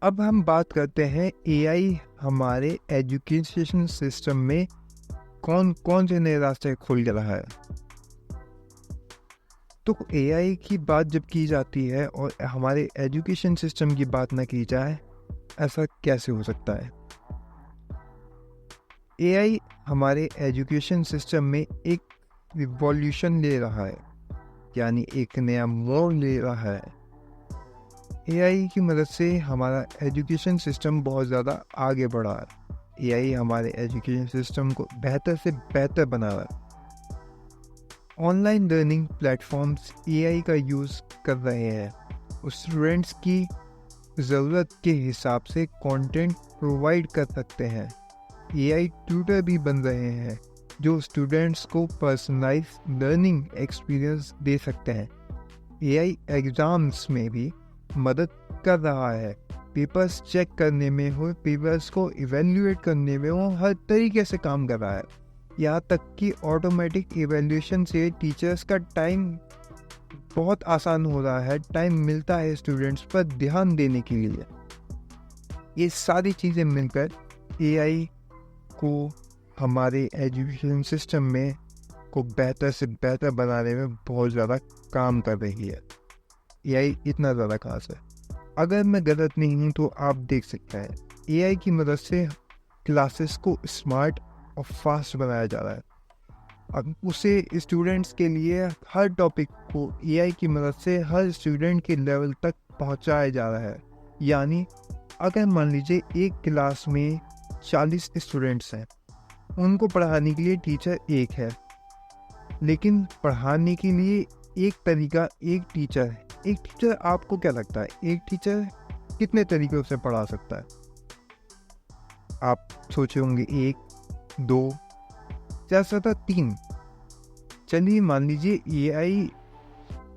अब हम बात करते हैं एआई हमारे एजुकेशन सिस्टम में कौन कौन से नए रास्ते खोल के रहा है। तो एआई की बात जब की जाती है और हमारे एजुकेशन सिस्टम की बात ना की जाए, ऐसा कैसे हो सकता है। एआई हमारे एजुकेशन सिस्टम में एक रिवॉल्यूशन ले रहा है, यानी एक नया मोड़ ले रहा है। एआई की मदद से हमारा एजुकेशन सिस्टम बहुत ज़्यादा आगे बढ़ा है। एआई हमारे एजुकेशन सिस्टम को बेहतर से बेहतर बना रहा है। ऑनलाइन लर्निंग प्लेटफॉर्म्स एआई का यूज़ कर रहे हैं। उस स्टूडेंट्स की ज़रूरत के हिसाब से कंटेंट प्रोवाइड कर सकते हैं। एआई ट्यूटर भी बन रहे हैं जो स्टूडेंट्स को पर्सनलाइज लर्निंग एक्सपीरियंस दे सकते हैं। एआई एग्ज़ाम्स में भी मदद कर रहा है। पेपर्स चेक करने में हो, पेपर्स को इवेल्युएट करने में हो, हर तरीके से काम कर रहा है। यहाँ तक कि ऑटोमेटिक इवेल्यूएशन से टीचर्स का टाइम बहुत आसान हो रहा है। टाइम मिलता है स्टूडेंट्स पर ध्यान देने के लिए। ये सारी चीज़ें मिलकर एआई को हमारे एजुकेशन सिस्टम में को बेहतर से बेहतर बनाने में बहुत ज़्यादा काम कर रही है। एआई इतना ज़्यादा खास है। अगर मैं गलत नहीं हूँ तो आप देख सकते हैं एआई की मदद से क्लासेस को स्मार्ट और फास्ट बनाया जा रहा है। अब उसे स्टूडेंट्स के लिए हर टॉपिक को एआई की मदद से हर स्टूडेंट के लेवल तक पहुंचाया जा रहा है। यानी अगर मान लीजिए एक क्लास में 40 स्टूडेंट्स हैं, उनको पढ़ाने के लिए टीचर एक है, लेकिन पढ़ाने के लिए एक तरीका एक टीचर है। एक टीचर, आपको क्या लगता है एक टीचर कितने तरीकों से पढ़ा सकता है? आप सोचे होंगे 1, 2, ज़्यादा 3। चलिए मान लीजिए एआई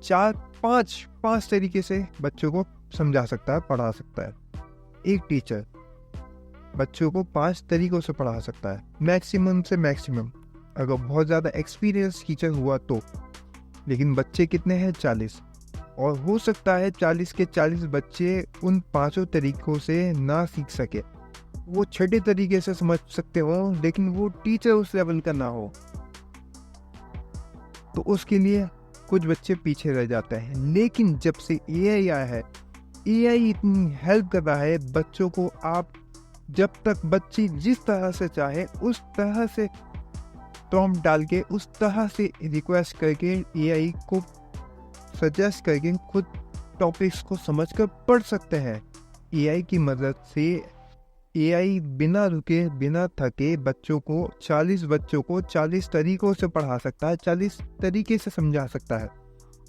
4-5 तरीके से बच्चों को समझा सकता है, पढ़ा सकता है। एक टीचर बच्चों को 5 तरीकों से पढ़ा सकता है, मैक्सिमम से मैक्सिमम, अगर बहुत ज़्यादा एक्सपीरियंस टीचर हुआ तो। लेकिन बच्चे कितने हैं? 40। और हो सकता है 40 के 40 बच्चे उन 5 तरीकों से ना सीख सके। वो छठे तरीके से समझ सकते हो, लेकिन वो टीचर उस लेवल का ना हो, तो उसके लिए कुछ बच्चे पीछे रह जाते हैं। लेकिन जब से एआई आया है, एआई इतनी हेल्प कर रहा है बच्चों को। आप जब तक बच्चे जिस तरह से चाहे उस तरह से प्रॉम्प्ट डाल के, उस तरह से रिक्वेस्ट करके एआई को सजेस्ट करके खुद टॉपिक्स को समझकर पढ़ सकते हैं। एआई की मदद से एआई बिना रुके बिना थके बच्चों को 40 बच्चों को 40 तरीकों से पढ़ा सकता है, 40 तरीके से समझा सकता है,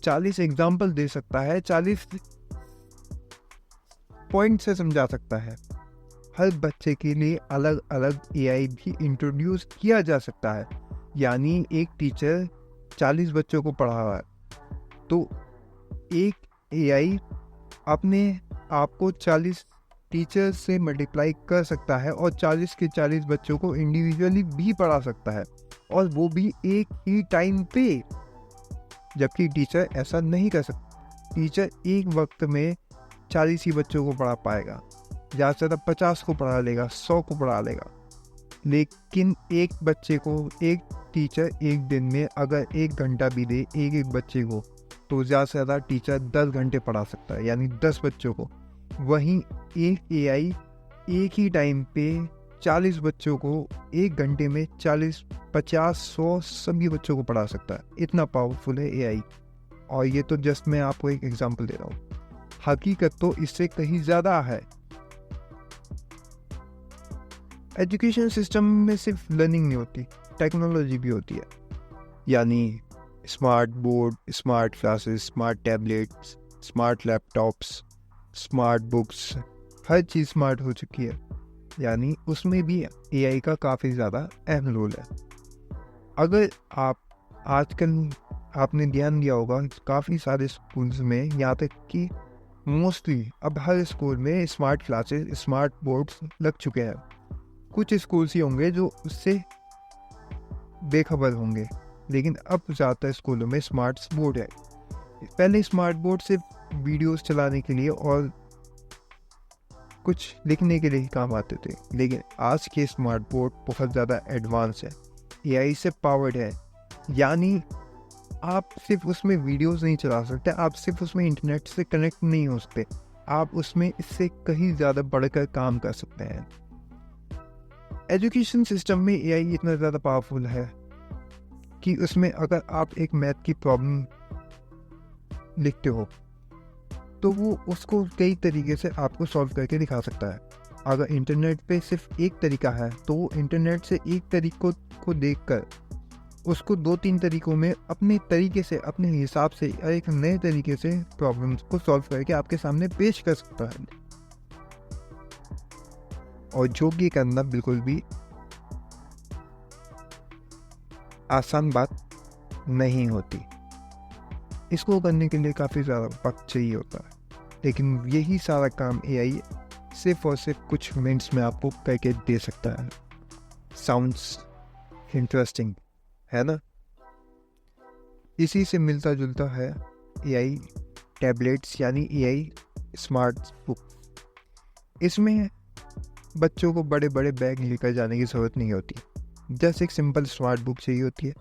40 एग्जाम्पल दे सकता है, 40 पॉइंट से समझा सकता है। हर बच्चे के लिए अलग अलग एआई भी इंट्रोड्यूस किया जा सकता है। यानी एक टीचर 40 बच्चों को पढ़ा रहा है, तो एक एआई अपने आप को 40 टीचर्स से मल्टीप्लाई कर सकता है और 40 के 40 बच्चों को इंडिविजुअली भी पढ़ा सकता है, और वो भी एक ही टाइम पे। जबकि टीचर ऐसा नहीं कर सकता। टीचर एक वक्त में 40 ही बच्चों को पढ़ा पाएगा, ज़्यादा से ज़्यादा 50 को पढ़ा लेगा, 100 को पढ़ा लेगा। लेकिन एक बच्चे को एक टीचर एक दिन में अगर 1 घंटा भी दे एक बच्चे को, तो ज़्यादा से ज़्यादा टीचर 10 घंटे पढ़ा सकता है, यानी 10 बच्चों को। वहीं एक एआई एक ही टाइम पे 40 बच्चों को 1 घंटे में 40, 50, 100 सभी बच्चों को पढ़ा सकता है। इतना पावरफुल है एआई। और ये तो जस्ट मैं आपको एक एग्जांपल दे रहा हूँ, हकीकत तो इससे कहीं ज़्यादा है। एजुकेशन सिस्टम में सिर्फ लर्निंग नहीं होती, टेक्नोलॉजी भी होती है। यानी smart board, smart classes, smart tablets, smart laptops, smart books, हर चीज़ स्मार्ट हो चुकी है। यानी उसमें भी एआई का काफ़ी ज़्यादा अहम रोल है। अगर आप आजकल आपने ध्यान दिया होगा, काफ़ी सारे स्कूल्स में, यहाँ तक कि मोस्टली अब हर स्कूल में स्मार्ट क्लासेस, स्मार्ट बोर्ड्स लग चुके हैं। कुछ स्कूल्स ही होंगे जो उससे बेखबर होंगे, लेकिन अब ज़्यादातर स्कूलों में स्मार्ट बोर्ड है। पहले स्मार्ट बोर्ड सिर्फ वीडियोस चलाने के लिए और कुछ लिखने के लिए ही काम आते थे, लेकिन आज के स्मार्ट बोर्ड बहुत ज़्यादा एडवांस है, एआई से पावर्ड है। यानी आप सिर्फ उसमें वीडियोस नहीं चला सकते, आप सिर्फ उसमें इंटरनेट से कनेक्ट नहीं हो सकते, आप उसमें इससे कहीं ज़्यादा बढ़कर काम कर सकते हैं। एजुकेशन सिस्टम में एआई इतना ज़्यादा पावरफुल है कि उसमें अगर आप एक मैथ की प्रॉब्लम लिखते हो तो वो उसको कई तरीके से आपको सॉल्व करके दिखा सकता है। अगर इंटरनेट पे सिर्फ एक तरीका है तो वो इंटरनेट से एक तरीकों को देखकर उसको 2-3 तरीकों में अपने तरीके से, अपने हिसाब से, एक नए तरीके से प्रॉब्लम्स को सॉल्व करके आपके सामने पेश कर सकता है, और जो कि करना बिल्कुल भी आसान बात नहीं होती। इसको करने के लिए काफ़ी ज़्यादा वक्त चाहिए होता है, लेकिन यही सारा काम एआई सिर्फ और सिर्फ कुछ मिनट्स में आपको करके दे सकता है। साउंड्स इंटरेस्टिंग है ना? इसी से मिलता जुलता है एआई टैबलेट्स, यानी एआई स्मार्ट बुक। इसमें बच्चों को बड़े बड़े बैग लेकर जाने की ज़रूरत नहीं होती, जस्ट एक सिंपल स्मार्ट बुक चाहिए होती है।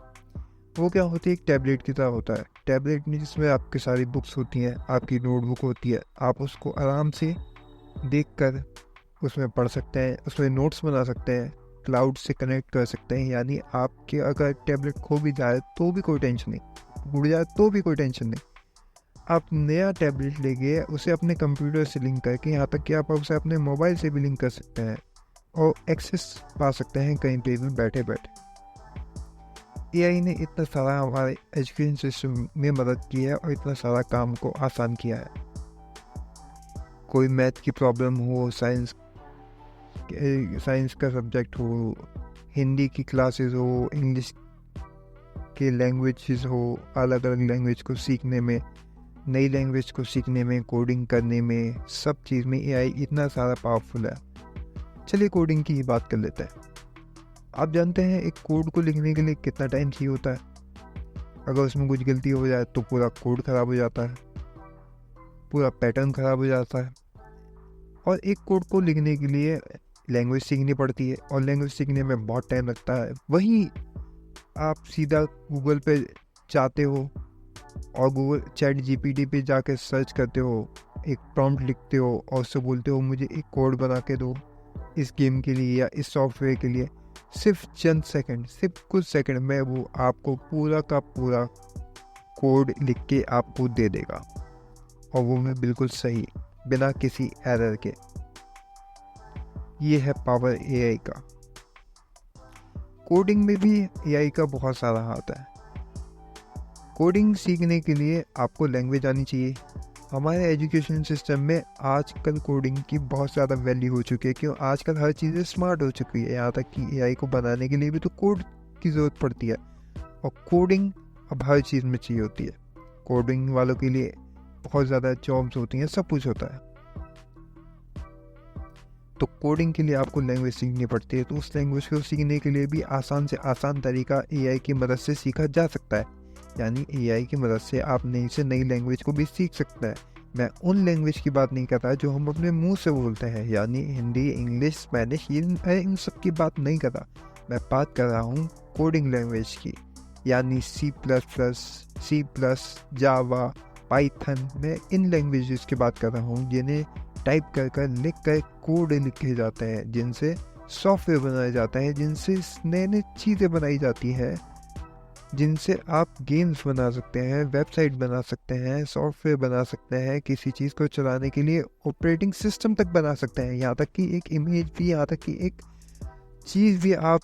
वो क्या होती है, एक टैबलेट की तरह होता है। टैबलेट में जिसमें आपकी सारी बुक्स होती हैं, आपकी नोटबुक होती है, आप उसको आराम से देखकर उसमें पढ़ सकते हैं, उसमें नोट्स बना सकते हैं, क्लाउड से कनेक्ट कर सकते हैं। यानी आपके अगर टैबलेट खो भी जाए तो भी कोई टेंशन नहीं, उड़ जाए तो भी कोई टेंशन नहीं। आप नया टैबलेट ले गए, उसे अपने कंप्यूटर से लिंक करके, यहाँ तक कि आप उसे अपने मोबाइल से भी लिंक कर सकते हैं और एक्सेस पा सकते हैं कहीं पे भी बैठे बैठे। एआई ने इतना सारा हमारे एजुकेशन सिस्टम में मदद की है और इतना सारा काम को आसान किया है। कोई मैथ की प्रॉब्लम हो, साइंस का सब्जेक्ट हो, हिंदी की क्लासेस हो, इंग्लिश के लैंग्वेजेस हो, अलग अलग लैंग्वेज को सीखने में, नई लैंग्वेज को सीखने में, कोडिंग करने में, सब चीज़ में एआई इतना सारा पावरफुल है। चलिए कोडिंग की ही बात कर लेते हैं। आप जानते हैं एक कोड को लिखने के लिए कितना टाइम चाहिए होता है? अगर उसमें कुछ गलती हो जाए तो पूरा कोड ख़राब हो जाता है, पूरा पैटर्न ख़राब हो जाता है। और एक कोड को लिखने के लिए लैंग्वेज सीखनी पड़ती है, और लैंग्वेज सीखने में बहुत टाइम लगता है। वहीं आप सीधा गूगल पे जाते हो और गूगल चैट जीपीटी पे जाकर सर्च करते हो, एक प्रॉम्प्ट लिखते हो और उससे बोलते हो मुझे एक कोड बना के दो इस गेम के लिए या इस सॉफ्टवेयर के लिए। सिर्फ चंद सेकंड, सिर्फ कुछ सेकंड में वो आपको पूरा का पूरा कोड लिख के आपको दे देगा, और वो में बिल्कुल सही, बिना किसी एरर के। ये है पावर एआई का। कोडिंग में भी एआई का बहुत सारा हाथ है। कोडिंग सीखने के लिए आपको लैंग्वेज आनी चाहिए। हमारे एजुकेशन सिस्टम में आजकल कोडिंग की बहुत ज़्यादा वैल्यू हो चुकी है, क्यों आजकल हर चीज़ें स्मार्ट हो चुकी है। यहाँ तक कि एआई को बनाने के लिए भी तो कोड की ज़रूरत पड़ती है, और कोडिंग अब हर चीज़ में चाहिए होती है। कोडिंग वालों के लिए बहुत ज़्यादा जॉब्स होती हैं, सब कुछ होता है। तो कोडिंग के लिए आपको लैंग्वेज सीखनी पड़ती है, तो उस लैंग्वेज को सीखने के लिए भी आसान से आसान तरीका एआई की मदद से सीखा जा सकता है। यानी एआई की मदद से आप नई से नई लैंग्वेज को भी सीख सकते हैं। मैं उन लैंग्वेज की बात नहीं करता जो हम अपने मुंह से बोलते हैं, यानी हिंदी, इंग्लिश, स्पेनिश, इन सब की बात नहीं कर रहा। मैं बात कर रहा हूँ कोडिंग लैंग्वेज की, यानी C++, जावा, पाइथन। मैं इन लैंग्वेजेस की बात कर रहा हूँ जिन्हें टाइप कर लिख कर कोड लिखे जाते हैं, जिनसे सॉफ्टवेयर बनाया जाता है, जिनसे नए नए चीज़ें बनाई जाती है, जिनसे आप गेम्स बना सकते हैं, वेबसाइट बना सकते हैं, सॉफ्टवेयर बना सकते हैं, किसी चीज़ को चलाने के लिए ऑपरेटिंग सिस्टम तक बना सकते हैं, यहाँ तक कि एक इमेज भी, यहाँ तक कि एक चीज़ भी। आप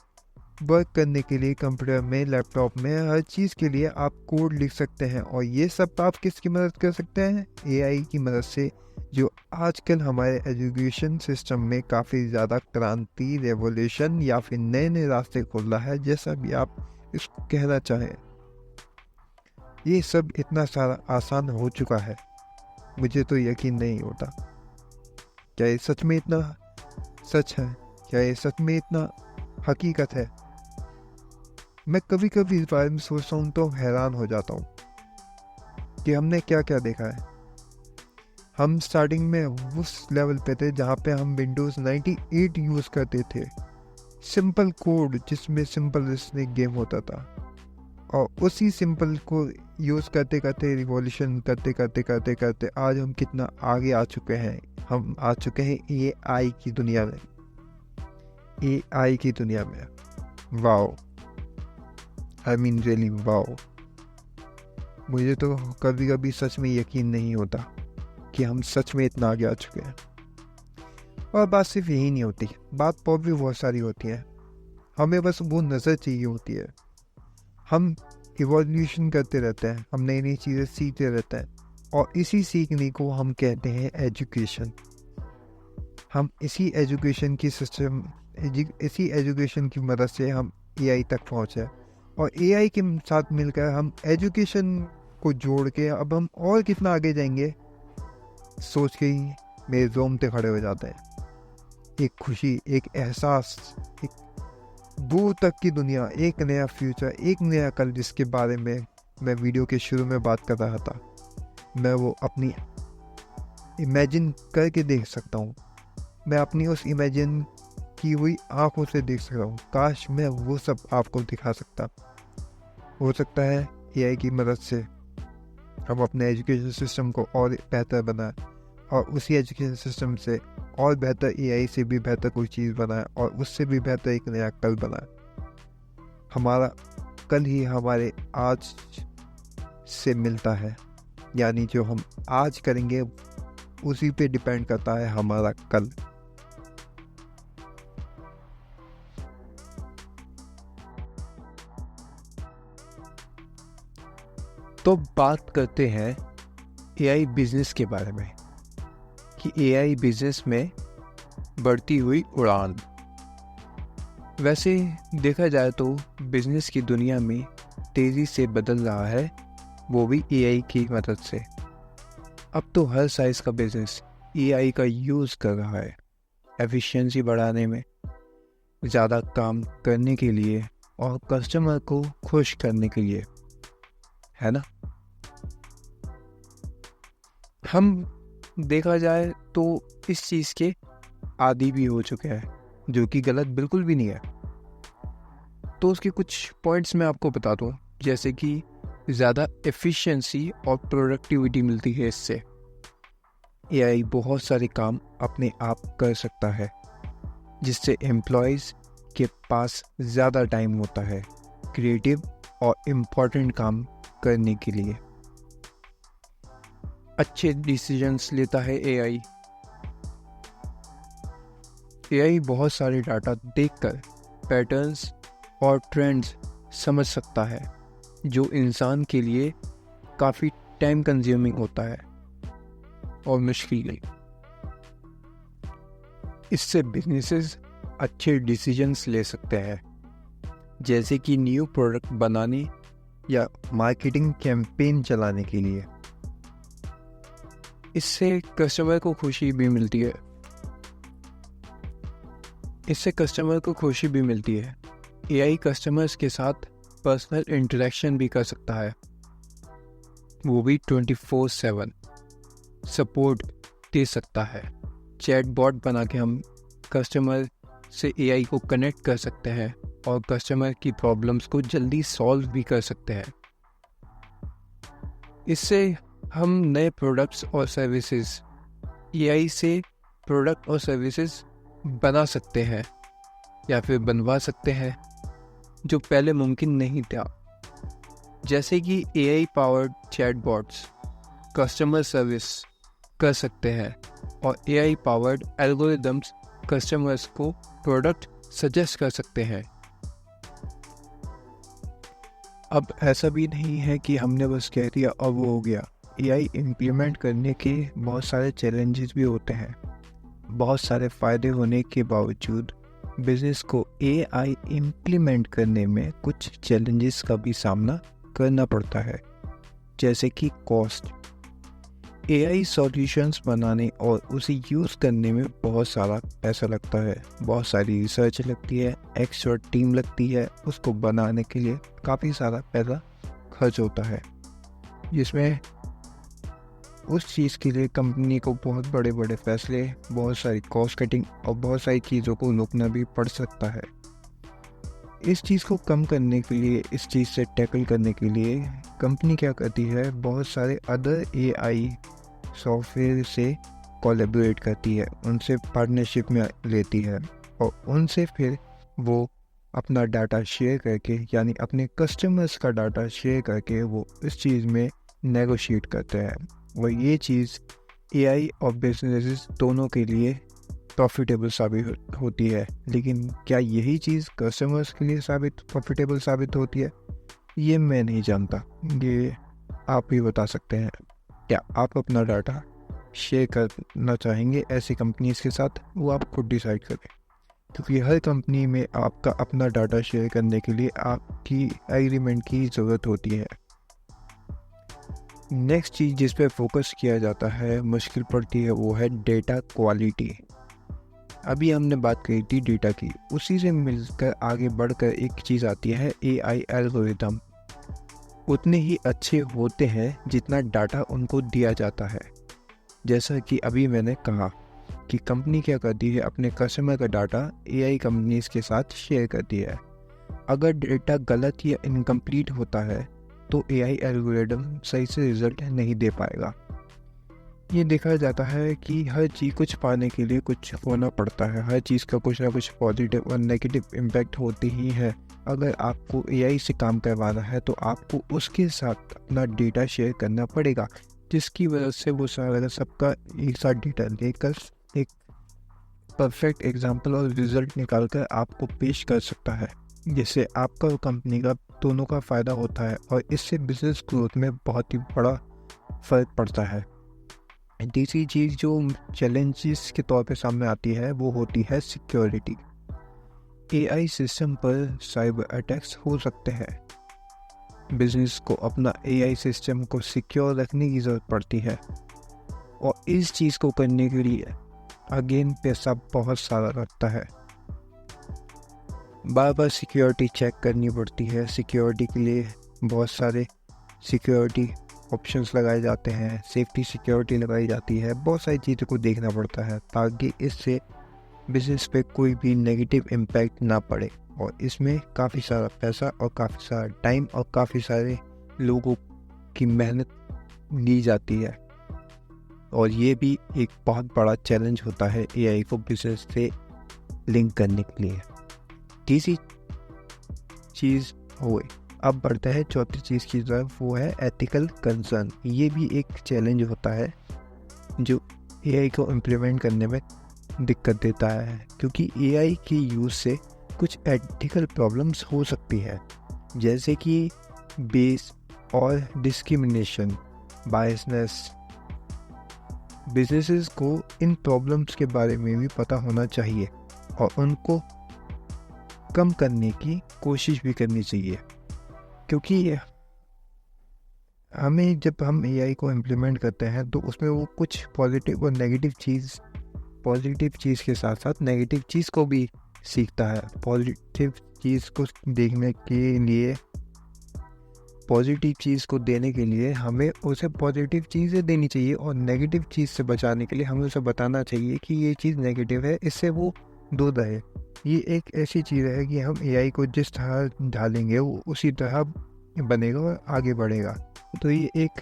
वर्क करने के लिए कंप्यूटर में, लैपटॉप में, हर चीज़ के लिए आप कोड लिख सकते हैं। और ये सब आप किसकी मदद कर सकते हैं? एआई की मदद से, जो आजकल हमारे एजुकेशन सिस्टम में काफ़ी ज़्यादा क्रांति, रेवोल्यूशन या फिर नए नए रास्ते खोल रहा है, जैसा भी आप इसको कहना चाहें। ये सब इतना सारा आसान हो चुका है, मुझे तो यकीन नहीं होता। क्या ये सच में इतना सच है? क्या ये सच में इतना हकीकत है? मैं कभी कभी इस बारे में सोचता हूँ तो हैरान हो जाता हूँ कि हमने क्या क्या देखा है। हम स्टार्टिंग में उस लेवल पे थे जहाँ पे हम विंडोज़ 98 यूज़ करते थे, सिंपल कोड जिसमें सिंपल स्नेक गेम होता था। और उसी सिंपल को यूज़ करते करते, रिवॉल्यूशन करते करते करते करते आज हम कितना आगे आ चुके हैं। हम आ चुके हैं एआई की दुनिया में। एआई की दुनिया में wow, I mean really wow. मुझे तो कभी कभी सच में यकीन नहीं होता कि हम सच में इतना आगे आ चुके हैं। और बात सिर्फ यही नहीं होती, बात और भी बहुत सारी होती है। हमें बस वो नज़र चाहिए होती है। हम इवोल्यूशन करते रहते हैं, हम नई नई चीज़ें सीखते रहते हैं, और इसी सीखने को हम कहते हैं एजुकेशन। हम इसी एजुकेशन की मदद से हम एआई तक पहुँचे, और एआई के साथ मिलकर हम एजुकेशन को जोड़ के अब हम और कितना आगे जाएंगे, सोच के ही मेरे रोंगटे खड़े हो जाते हैं। एक खुशी, एक एहसास, एक दूर तक की दुनिया, एक नया फ्यूचर, एक नया कल जिसके बारे में मैं वीडियो के शुरू में बात कर रहा था, मैं वो अपनी इमेजिन करके देख सकता हूँ। मैं अपनी उस इमेजिन की हुई आंखों से देख सकता हूँ। काश मैं वो सब आपको दिखा सकता। हो सकता है एआई की मदद से हम अपने एजुकेशन सिस्टम को और बेहतर बनाएं, और उसी एजुकेशन सिस्टम से और बेहतर एआई से भी बेहतर कोई चीज़ बनाए, और उससे भी बेहतर एक नया कल बनाए। हमारा कल ही हमारे आज से मिलता है, यानी जो हम आज करेंगे उसी पे डिपेंड करता है हमारा कल। तो बात करते हैं एआई बिजनेस के बारे में, कि एआई बिजनेस में बढ़ती हुई उड़ान। वैसे देखा जाए तो बिजनेस की दुनिया में तेज़ी से बदल रहा है, वो भी एआई की मदद से। अब तो हर साइज़ का बिजनेस एआई का यूज़ कर रहा है, एफिशिएंसी बढ़ाने में, ज़्यादा काम करने के लिए और कस्टमर को खुश करने के लिए, है ना। हम देखा जाए तो इस चीज़ के आदी भी हो चुके हैं, जो कि गलत बिल्कुल भी नहीं है। तो उसके कुछ पॉइंट्स मैं आपको बता दूं, जैसे कि ज़्यादा एफिशिएंसी और प्रोडक्टिविटी मिलती है इससे। एआई बहुत सारे काम अपने आप कर सकता है, जिससे एम्प्लॉयज़ के पास ज़्यादा टाइम होता है क्रिएटिव और इम्पोर्टेंट काम करने के लिए। अच्छे डिसीजंस लेता है एआई। एआई बहुत सारे डाटा देखकर पैटर्न्स और ट्रेंड्स समझ सकता है, जो इंसान के लिए काफ़ी टाइम कंज्यूमिंग होता है और मुश्किल। इससे बिजनेसेस अच्छे डिसीजंस ले सकते हैं, जैसे कि न्यू प्रोडक्ट बनाने या मार्केटिंग कैंपेन चलाने के लिए। इससे कस्टमर को खुशी भी मिलती है। एआई कस्टमर्स के साथ पर्सनल इंटरेक्शन भी कर सकता है, वो भी 24/7 सपोर्ट दे सकता है। चैट बॉट बना के हम कस्टमर से एआई को कनेक्ट कर सकते हैं और कस्टमर की प्रॉब्लम्स को जल्दी सॉल्व भी कर सकते हैं। इससे हम नए प्रोडक्ट्स और सर्विसेज एआई से प्रोडक्ट और सर्विसेज बना सकते हैं या फिर बनवा सकते हैं, जो पहले मुमकिन नहीं था। जैसे कि AI powered chatbots customer service कर सकते हैं, और एआई पावर्ड एल्गोरिदम्स कस्टमर्स को प्रोडक्ट सजेस्ट कर सकते हैं। अब ऐसा भी नहीं है कि हमने बस कह दिया और वो हो गया। एआई इम्प्लीमेंट करने के बहुत सारे चैलेंजेस भी होते हैं। बहुत सारे फ़ायदे होने के बावजूद बिज़नेस को एआई इम्प्लीमेंट करने में कुछ चैलेंजेस का भी सामना करना पड़ता है, जैसे कि कॉस्ट। एआई सॉल्यूशंस बनाने और उसे यूज़ करने में बहुत सारा पैसा लगता है, बहुत सारी रिसर्च लगती है, एक्सपर्ट टीम लगती है। उसको बनाने के लिए काफ़ी सारा पैसा खर्च होता है, जिसमें उस चीज़ के लिए कंपनी को बहुत बड़े बड़े फैसले, बहुत सारी कॉस्ट कटिंग और बहुत सारी चीज़ों को रोकना भी पड़ सकता है। इस चीज़ को कम करने के लिए, इस चीज़ से टैकल करने के लिए कंपनी क्या करती है, बहुत सारे अदर एआई सॉफ्टवेयर से कोलैबोरेट करती है, उनसे पार्टनरशिप में लेती है और उनसे फिर वो अपना डाटा शेयर करके, यानी अपने कस्टमर्स का डाटा शेयर करके वो इस चीज़ में नेगोशिएट करते हैं। और ये चीज़ एआई और बिजनेसेस दोनों के लिए प्रॉफिटेबल साबित होती है। लेकिन क्या यही चीज़ कस्टमर्स के लिए प्रॉफिटेबल साबित होती है, ये मैं नहीं जानता, ये आप ही बता सकते हैं। क्या आप अपना डाटा शेयर करना चाहेंगे ऐसी कंपनीज के साथ, वो आप खुद डिसाइड करें, क्योंकि हर कंपनी में आपका अपना डाटा शेयर करने के लिए आपकी एग्रीमेंट की ज़रूरत होती है। नेक्स्ट चीज़ जिस पे फोकस किया जाता है, मुश्किल पड़ती है, वो है डेटा क्वालिटी। अभी हमने बात करी थी डेटा की, उसी से मिलकर आगे बढ़कर एक चीज़ आती है एआई एल्गोरिथम। उतने ही अच्छे होते हैं जितना डाटा उनको दिया जाता है। जैसा कि अभी मैंने कहा कि कंपनी क्या करती है, अपने कस्टमर का डाटा एआई कंपनीज के साथ शेयर करती है। अगर डेटा गलत या इनकम्प्लीट होता है तो एआई एल्गोरिथम सही से रिजल्ट नहीं दे पाएगा। ये देखा जाता है कि हर चीज़ कुछ पाने के लिए कुछ होना पड़ता है, हर चीज़ का कुछ ना कुछ पॉजिटिव और नेगेटिव इम्पैक्ट होते ही है। अगर आपको एआई से काम करवाना है तो आपको उसके साथ अपना डेटा शेयर करना पड़ेगा, जिसकी वजह से वो सारा सबका एक साथ डेटा लेकर एक परफेक्ट एग्जाम्पल और रिजल्ट निकाल कर आपको पेश कर सकता है, जिससे आपका और कंपनी का दोनों का फ़ायदा होता है और इससे बिजनेस ग्रोथ में बहुत ही बड़ा फ़र्क पड़ता है। तीसरी चीज़ जो चैलेंजेस के तौर पे सामने आती है वो होती है सिक्योरिटी। एआई सिस्टम पर साइबर अटैक्स हो सकते हैं। बिजनेस को अपना एआई सिस्टम को सिक्योर रखने की ज़रूरत पड़ती है और इस चीज़ को करने के लिए अगेन पैसा बहुत सारा लगता है। बार बार सिक्योरिटी चेक करनी पड़ती है। सिक्योरिटी के लिए बहुत सारे सिक्योरिटी ऑप्शंस लगाए जाते हैं, सेफ्टी सिक्योरिटी लगाई जाती है, बहुत सारी चीज़ों को देखना पड़ता है ताकि इससे बिजनेस पे कोई भी नेगेटिव इम्पैक्ट ना पड़े। और इसमें काफ़ी सारा पैसा और काफ़ी सारा टाइम और काफ़ी सारे लोगों की मेहनत ली जाती है और ये भी एक बहुत बड़ा चैलेंज होता है एआई को बिजनेस से लिंक करने के लिए। तीसरी चीज़ हुई, अब बढ़ता है चौथी चीज़ की तरफ, वो है एथिकल कंसर्न। ये भी एक चैलेंज होता है जो एआई को इम्प्लीमेंट करने में दिक्कत देता है, क्योंकि एआई के यूज़ से कुछ एथिकल प्रॉब्लम्स हो सकती है, जैसे कि बेस और डिस्क्रिमिनेशन, बायसनेस। बिजनेसेस को इन प्रॉब्लम्स के बारे में भी पता होना चाहिए और उनको कम करने की कोशिश भी करनी चाहिए, क्योंकि हमें जब हम एआई को इम्प्लीमेंट करते हैं तो उसमें वो कुछ पॉजिटिव और नेगेटिव चीज़ के साथ साथ नेगेटिव चीज़ को भी सीखता है। पॉजिटिव चीज़ को देखने के लिए, पॉजिटिव चीज़ को देने के लिए हमें उसे पॉजिटिव चीज़ें देनी चाहिए और नेगेटिव चीज़ से बचाने के लिए हमें उसे बताना चाहिए कि ये चीज़ नेगेटिव है, इससे वो दूर रहे। ये एक ऐसी चीज़ है कि हम एआई को जिस तरह ढालेंगे वो उसी तरह बनेगा और आगे बढ़ेगा। तो ये एक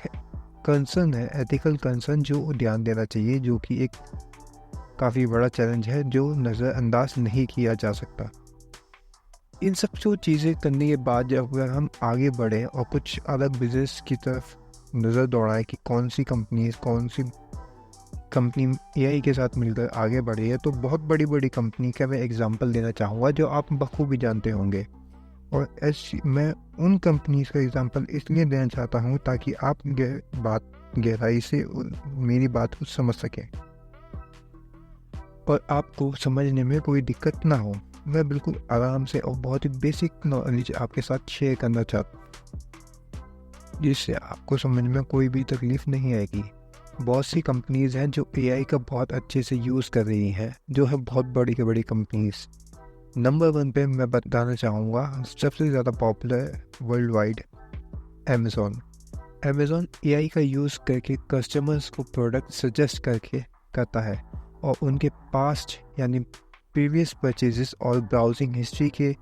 कंसर्न है, एथिकल कंसर्न, जो ध्यान देना चाहिए, जो कि एक काफ़ी बड़ा चैलेंज है जो नज़रअंदाज नहीं किया जा सकता। इन सब जो चीज़ें करने के बाद जब अगर हम आगे बढ़ें और कुछ अलग बिजनेस की तरफ नज़र दौड़ाएं कि कौन सी कंपनी एआई के साथ मिलकर आगे बढ़ी है, तो बहुत बड़ी बड़ी कंपनी का मैं एग्जांपल देना चाहूँगा जो आप बखूबी जानते होंगे। और मैं उन कंपनीज का एग्जांपल इसलिए देना चाहता हूँ ताकि आप गहराई से मेरी बात को समझ सकें और आपको समझने में कोई दिक्कत ना हो। मैं बिल्कुल आराम से और बहुत ही बेसिक नॉलेज आपके साथ शेयर करना चाहता हूँ, जिससे आपको समझ में कोई भी तकलीफ नहीं आएगी। बहुत सी कंपनीज़ हैं जो एआई का बहुत अच्छे से यूज़ कर रही हैं, जो है बहुत बड़ी के बड़ी कंपनीज़। नंबर 1 पे मैं बताना चाहूँगा, सबसे ज़्यादा popular world wide Amazon. Amazon AI का यूज़ करके कस्टमर्स को प्रोडक्ट सजेस्ट करके करता है और उनके पास्ट यानी प्रीवियस परचेजेस और ब्राउजिंग हिस्ट्री के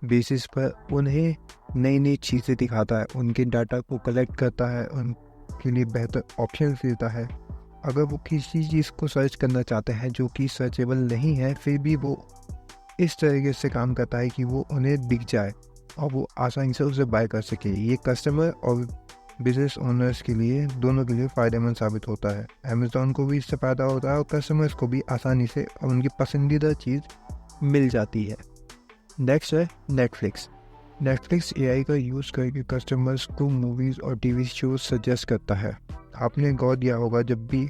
बेसिस पर उन्हें नई नई चीज़ें दिखाता है, उनके डाटा को कलेक्ट करता है, उनके लिए बेहतर ऑप्शन देता है। अगर वो किसी चीज़ को सर्च करना चाहते हैं जो कि सर्चेबल नहीं है, फिर भी वो इस तरीके से काम करता है कि वो उन्हें दिख जाए और वो आसानी से उसे बाय कर सके। ये कस्टमर और बिजनेस ओनर्स के लिए दोनों के लिए फ़ायदेमंद साबित होता है। अमेज़ॉन को भी इससे फ़ायदा होता है और कस्टमर्स को भी आसानी से उनकी पसंदीदा चीज़ मिल जाती है। नेक्स्ट है नेटफ्लिक्स। नेटफ्लिक्स एआई का यूज़ करके कस्टमर्स को मूवीज़ और टीवी शोज सजेस्ट करता है। आपने गौर दिया होगा, जब भी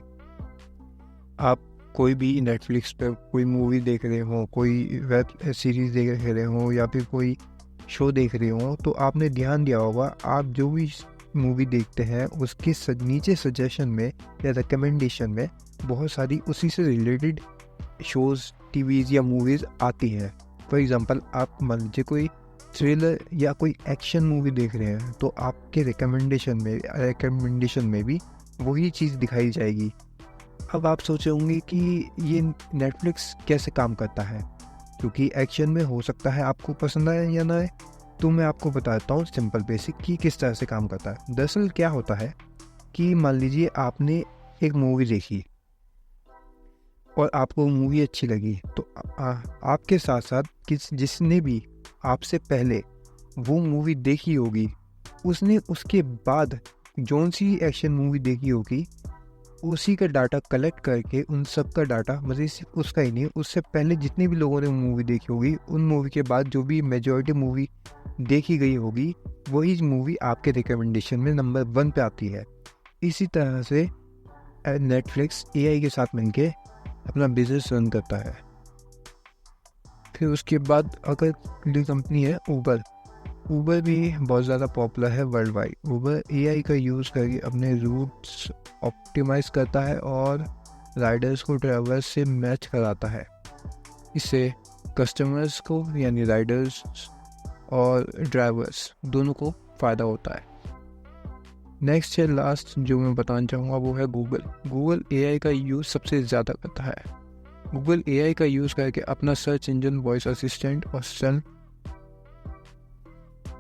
आप कोई भी नेटफ्लिक्स पर कोई मूवी देख रहे हो, कोई वेब सीरीज़ देख रहे हो या फिर कोई शो देख रहे हो, तो आपने ध्यान दिया होगा आप जो भी मूवी देखते हैं उसके नीचे सजेशन में या रिकमेंडेशन में बहुत सारी उसी से रिलेटेड शोज़, टीवीज़ या मूवीज़ आती हैं। फॉर एग्ज़ाम्पल, आप मान लीजिए कोई थ्रिलर या कोई एक्शन मूवी देख रहे हैं तो आपके रिकमेंडेशन में भी वही चीज़ दिखाई जाएगी। अब आप सोचे होंगे कि ये नेटफ्लिक्स कैसे काम करता है, क्योंकि एक्शन में हो सकता है आपको पसंद आए या ना आए। तो मैं आपको बताता हूँ सिंपल बेसिक कि किस तरह से काम करता है। दरअसल क्या होता है कि मान लीजिए आपने एक मूवी देखी और आपको मूवी अच्छी लगी, तो आपके साथ साथ जिसने भी आपसे पहले वो मूवी देखी होगी, उसने उसके बाद जौन सी एक्शन मूवी देखी होगी उसी का डाटा कलेक्ट करके, उन सब का डाटा, मतलब सिर्फ उसका ही नहीं, उससे पहले जितने भी लोगों ने मूवी देखी होगी, उन मूवी के बाद जो भी मेजॉरिटी मूवी देखी गई होगी, वही मूवी आपके रिकमेंडेशन में नंबर 1 पे आती है। इसी तरह से नेटफ्लिक्स एआई के साथ मिलके अपना बिजनेस रन करता है। फिर उसके बाद अगर कंपनी है ऊबर भी बहुत ज़्यादा पॉपुलर है वर्ल्ड वाइड। ऊबर एआई का यूज़ करके अपने रूट्स ऑप्टिमाइज़ करता है और राइडर्स को ड्राइवर्स से मैच कराता है। इससे कस्टमर्स को यानी राइडर्स और ड्राइवर्स दोनों को फ़ायदा होता है। नेक्स्ट है लास्ट जो मैं बताना चाहूँगा वो है गूगल एआई का यूज़ सबसे ज़्यादा करता है। गूगल एआई का यूज़ करके अपना सर्च इंजन, वॉइस असिस्टेंट और सेल्फ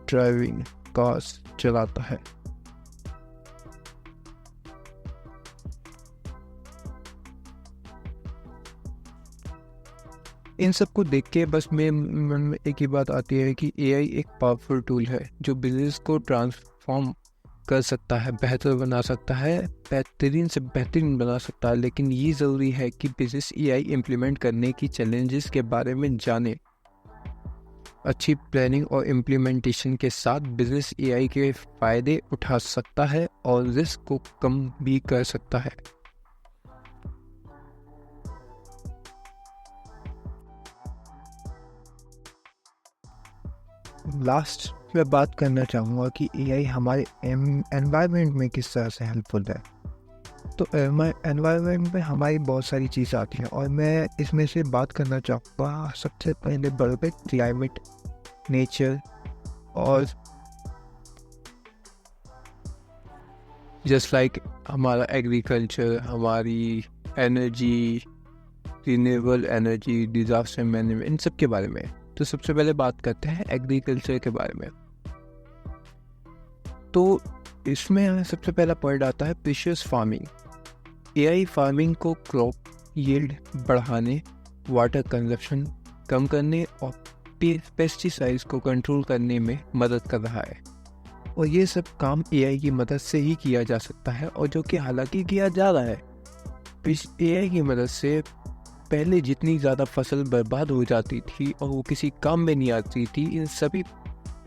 ड्राइविंग कार्स चलाता है। इन सब को देख के बस मेरे मन में एक ही बात आती है कि एआई एक पावरफुल टूल है जो बिजनेस को ट्रांसफॉर्म कर सकता है, बेहतर बना सकता है, बेहतरीन से बेहतरीन बना सकता है। लेकिन ये ज़रूरी है कि बिजनेस एआई इम्प्लीमेंट करने की चैलेंजेस के बारे में जाने। अच्छी प्लानिंग और इम्प्लीमेंटेशन के साथ बिजनेस एआई के फ़ायदे उठा सकता है और रिस्क को कम भी कर सकता है। लास्ट मैं बात करना चाहूँगा कि एआई हमारे एनवायरनमेंट में किस तरह से हेल्पफुल है। तो एनवायरनमेंट में हमारी बहुत सारी चीज़ें आती हैं और मैं इसमें से बात करना चाहूँगा सबसे पहले बड़े पे क्लाइमेट, नेचर और जस्ट लाइक हमारा एग्रीकल्चर, हमारी energy, renewable energy, disaster management, इन सब के बारे में। तो सबसे पहले बात करते हैं एग्रीकल्चर के बारे में। तो इसमें सबसे पहला पॉइंट आता है प्रीशियस फार्मिंग। एआई फार्मिंग को क्रॉप यील्ड बढ़ाने, वाटर कंजप्शन कम करने और पेस्टिसाइड्स को कंट्रोल करने में मदद कर रहा है। और ये सब काम एआई की मदद से ही किया जा सकता है, और जो कि हालांकि किया जा रहा है। एआई की मदद से पहले जितनी ज़्यादा फसल बर्बाद हो जाती थी और वो किसी काम में नहीं आती थी, इन सभी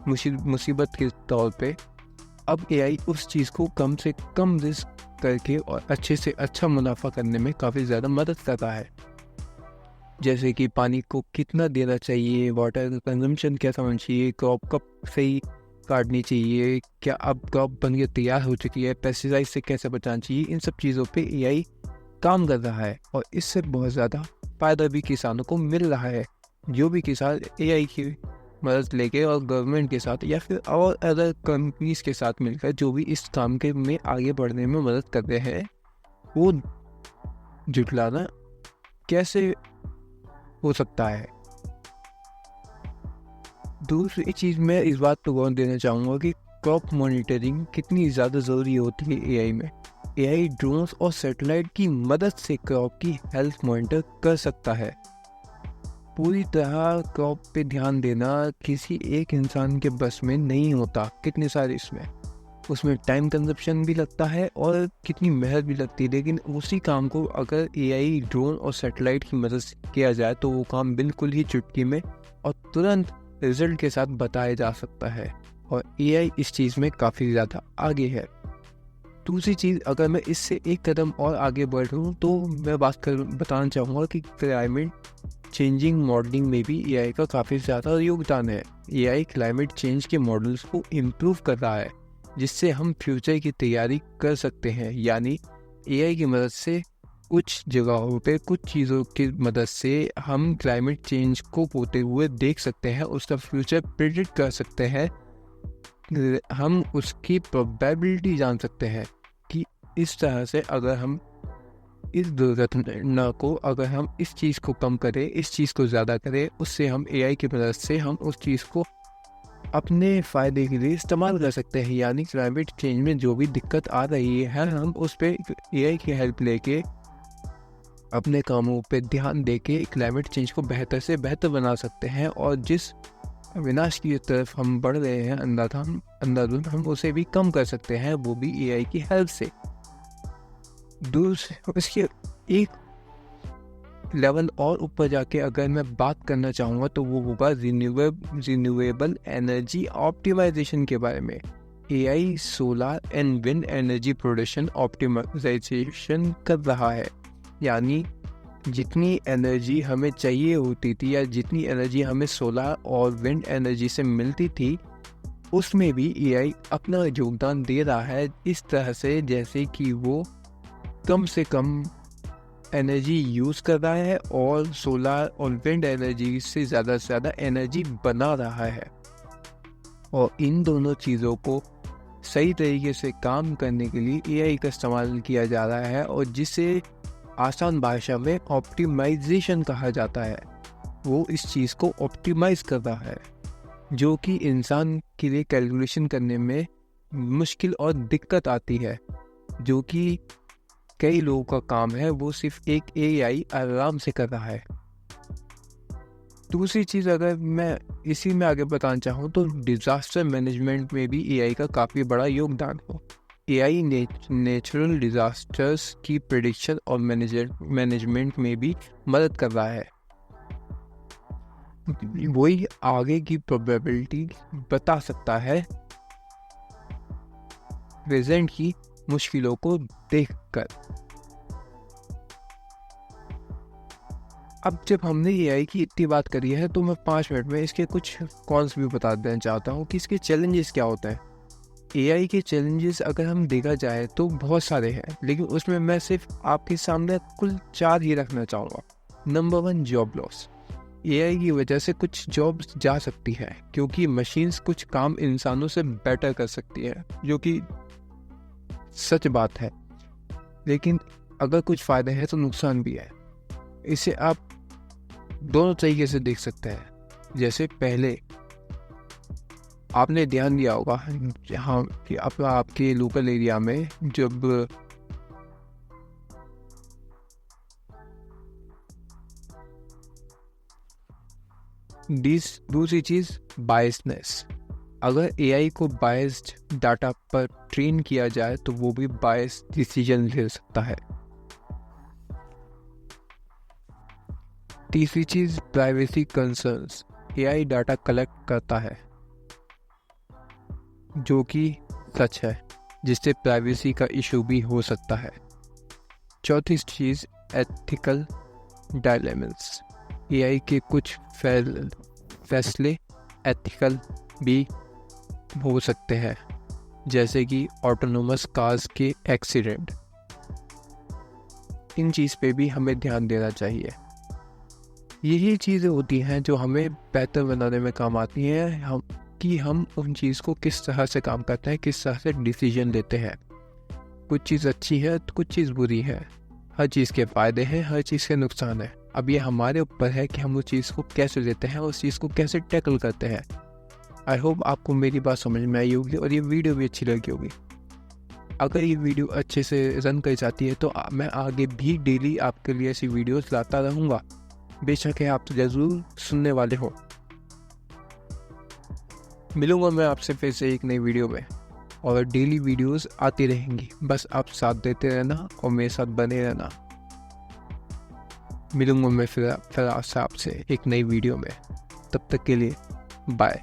मुसीबत के तौर पे अब एआई उस चीज़ को कम से कम रिस्क करके और अच्छे से अच्छा मुनाफा करने में काफ़ी ज़्यादा मदद करता है। जैसे कि पानी को कितना देना चाहिए, वाटर कंजम्पशन कैसा होना चाहिए, क्रॉप कब सही काटनी चाहिए, क्या अब क्रॉप बन के तैयार हो चुकी है, पेस्टिसाइड से कैसे बचाना चाहिए, इन सब चीज़ों पे एआई काम कर रहा है। और इससे बहुत ज़्यादा फ़ायदा भी किसानों को मिल रहा है। जो भी किसान एआई की मदद लेके और गवर्नमेंट के साथ या फिर और अदर कंपनीज के साथ मिलकर जो भी इस काम के में आगे बढ़ने में मदद कर रहे हैं वो जुटलाना कैसे हो सकता है। दूसरी चीज़ मैं इस बात पर गौर देना चाहूँगा कि क्रॉप मॉनिटरिंग कितनी ज़्यादा ज़रूरी होती है एआई में। एआई ड्रोन्स और सैटेलाइट की मदद से क्रॉप की हेल्थ मॉनिटर कर सकता है। पूरी तरह क्रॉप पे ध्यान देना किसी एक इंसान के बस में नहीं होता। कितने सारे उसमें टाइम कंजप्शन भी लगता है और कितनी मेहनत भी लगती है, लेकिन उसी काम को अगर एआई ड्रोन और सैटेलाइट की मदद से किया जाए तो वो काम बिल्कुल ही चुटकी में और तुरंत रिजल्ट के साथ बताया जा सकता है और एआई इस चीज़ में काफ़ी ज़्यादा आगे है। दूसरी चीज़, अगर मैं इससे एक कदम और आगे बढ़ रहा हूँ तो मैं बताना चाहूँगा कि क्लाइमेट चेंजिंग मॉडलिंग में भी एआई का काफ़ी ज़्यादा योगदान है। एआई क्लाइमेट चेंज के मॉडल्स को इम्प्रूव कर रहा है जिससे हम फ्यूचर की तैयारी कर सकते हैं। यानी एआई की मदद से कुछ जगहों पे कुछ चीज़ों की मदद से हम क्लाइमेट चेंज को होते हुए देख सकते हैं, उसका फ्यूचर प्रेडिक्ट कर सकते हैं, हम उसकी प्रोबेबिलिटी जान सकते हैं कि इस तरह से अगर हम इस दुर्घटना को अगर हम इस चीज़ को कम करें, इस चीज़ को ज़्यादा करें, उससे हम एआई की मदद से हम उस चीज़ को अपने फ़ायदे के लिए इस्तेमाल कर सकते हैं। यानी क्लाइमेट चेंज में जो भी दिक्कत आ रही है हम उस पर एआई की हेल्प लेके अपने कामों पे ध्यान देके क्लाइमेट चेंज को बेहतर से बेहतर बना सकते हैं और जिस विनाश की तरफ हम बढ़ रहे हैं अंधाधुंध हम उसे भी कम कर सकते हैं, वो भी एआई की हेल्प से। इसके एक लेवल और ऊपर जाके अगर मैं बात करना चाहूँगा तो वो होगा रिन्यूएबल एनर्जी ऑप्टिमाइजेशन के बारे में। AI solar and wind energy production optimisation कर रहा है। यानी जितनी एनर्जी हमें चाहिए होती थी या जितनी एनर्जी हमें सोलर और विंड एनर्जी से मिलती थी उसमें भी एआई अपना योगदान दे रहा है, इस तरह से जैसे कि वो कम से कम एनर्जी यूज़ कर रहा है और सोलर और विंड एनर्जी से ज़्यादा एनर्जी बना रहा है। और इन दोनों चीज़ों को सही तरीके से काम करने के लिए एआई का इस्तेमाल किया जा रहा है और जिसे आसान भाषा में ऑप्टिमाइजेशन कहा जाता है। वो इस चीज़ को ऑप्टिमाइज कर रहा है जो कि इंसान के लिए कैलकुलेशन करने में मुश्किल और दिक्कत आती है, जो कि कई लोगों का काम है, वो सिर्फ एक एआई आराम से कर रहा है। दूसरी चीज़ अगर मैं इसी में आगे बताना चाहूँ तो डिज़ास्टर मैनेजमेंट में भी एआई का काफ़ी बड़ा योगदान हो। एआई नेचुरल डिज़ास्टर्स की प्रेडिक्शन और मैनेजमेंट में भी मदद कर रहा है। वही आगे की प्रोबेबिलिटी बता सकता है प्रेजेंट की मुश्किलों को देखकर। अब जब हमने एआई की इतनी बात करी है तो मैं 5 मिनट में इसके कुछ कॉन्स भी बता देना चाहता हूँ कि इसके चैलेंजेस क्या होते हैं। एआई के चैलेंजेस अगर हम देखा जाए तो बहुत सारे हैं, लेकिन उसमें मैं सिर्फ आपके सामने कुल 4 ही रखना चाहूँगा। Number 1, job loss. एआई की वजह से कुछ जॉब्स जा सकती है क्योंकि मशीन्स कुछ काम इंसानों से बेटर कर सकती है, जो कि सच बात है। लेकिन अगर कुछ फ़ायदे हैं तो नुकसान भी है। इसे आप दोनों तरीके से देख सकते हैं। जैसे पहले आपने ध्यान दिया होगा हाँ कि आपके लोकल एरिया में जब दूसरी चीज़ बायसनेस। अगर एआई को बायस्ड डाटा पर ट्रेन किया जाए तो वो भी बायस्ड डिसीजन ले सकता है। तीसरी चीज़ privacy concerns. AI data collect करता है जो कि सच है, जिससे प्राइवेसी का इशू भी हो सकता है। चौथी चीज़ एथिकल डायलेमास। एआई के कुछ फैसले एथिकल भी हो सकते हैं, जैसे कि ऑटोनोमस कार्स के एक्सीडेंट। इन चीज़ पे भी हमें ध्यान देना चाहिए। यही चीज़ें होती हैं जो हमें बेहतर बनाने में काम आती हैं, हम उन चीज़ को किस तरह से काम करते हैं, किस तरह से डिसीजन लेते हैं। कुछ चीज़ अच्छी है तो कुछ चीज़ बुरी है, हर चीज़ के फ़ायदे हैं, हर चीज़ के नुकसान है। अब ये हमारे ऊपर है कि हम उस चीज़ को कैसे लेते हैं, उस चीज़ को कैसे टैकल करते हैं। आई होप आपको मेरी बात समझ में आई होगी और ये वीडियो भी अच्छी लगी होगी। अगर ये वीडियो अच्छे से रन कर जाती है तो मैं आगे भी डेली आपके लिए ऐसी वीडियोस लाता रहूँगा। बेशक है आप तो ज़रूर सुनने वाले हो। मिलूँगा मैं आपसे फिर से एक नई वीडियो में, और डेली वीडियोस आती रहेंगी। बस आप साथ देते रहना और मेरे साथ बने रहना। मिलूँगा मैं फिर आपसे एक नई वीडियो में। तब तक के लिए बाय।